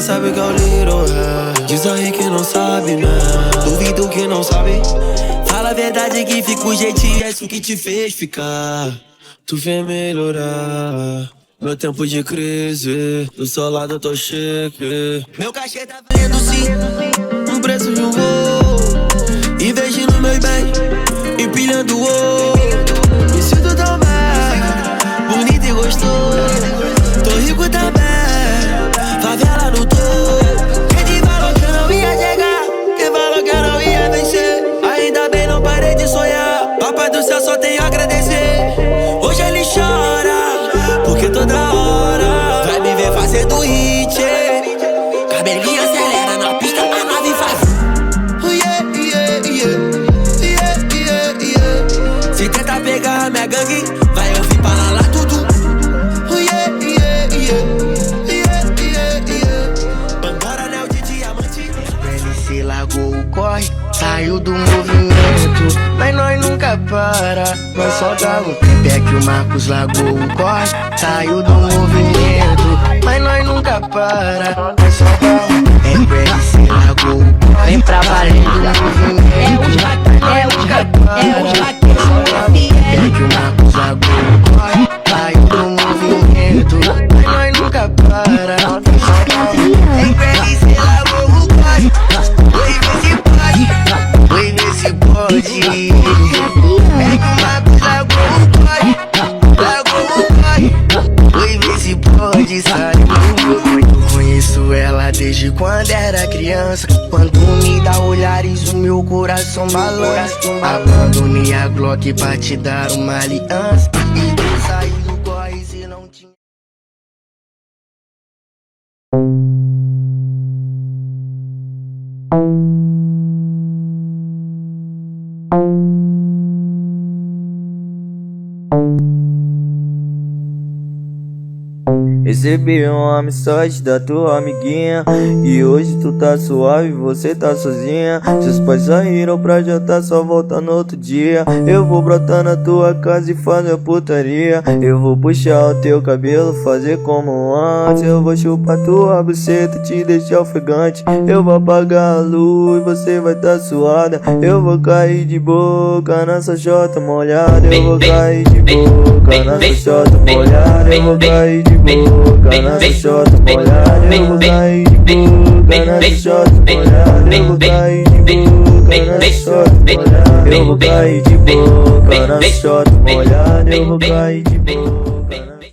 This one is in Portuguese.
sabe que é o Little Rap. Diz aí que não sabe, né? Duvido que não sabe. Fala a verdade que fica o jeitinho, é isso que te fez ficar. Tu vem melhorar meu tempo de crise, do seu lado eu tô chique. Meu cachê tá valendo sim um preço de um voo. Investindo meus bens, empilhando ouro. Me sinto tão bem, bonito e gostoso. Tô rico também, favela no topo. Quem te falou que eu não ia chegar, quem falou que eu não ia vencer. Ainda bem não parei de sonhar, papai do céu só tenho a agradecer. Hoje ele chora, porque toda hora vai me ver fazendo hit. Cabelinho acelera na pista, a nave faz. Se tenta pegar a minha gangue, vai ouvir pra lá tudo. Pandora, anel de diamante. O MC largou o corre, saiu do movimento, mas nós nunca para, nós só dá um tempo. É que o Marcos largou o corre, saiu do movimento, mas nós nunca para, nós só dá um tempo. É que o MC largou o corre, vem pra valer do movimento, é os é que o Marcos largou o corre, saiu do movimento, mas nós nunca para, nós só dá um tempo. É que o MC largou o corre, oi, vê se pode. É que o Marcos largou o corre, oi, vê se pode. Sabe, eu conheço ela desde quando era criança. Quando me dá olhares, o meu coração balança. Abandonei a Glock pra te dar uma aliança. E tu saiu do corre se não tinha. Recebi uma mensagem da tua amiguinha e hoje tu tá suave, você tá sozinha. Seus pais saíram pra jantar, só volta no outro dia. Eu vou brotar na tua casa e fazer putaria. Eu vou puxar o teu cabelo, fazer como antes. Eu vou chupar tua buceta, te deixar ofegante. Eu vou apagar a luz, você vai tá suada. Eu vou cair de boca nessa xota molhada. Eu vou cair de boca nessa xota molhada. Eu vou cair de boca nessa xota molhada. Eu vou cair de boca nessa xota molhada. Eu vou cair de boca nessa xota molhada. Eu vou cair de boca nessa xota molhada. Eu vou cair de boca.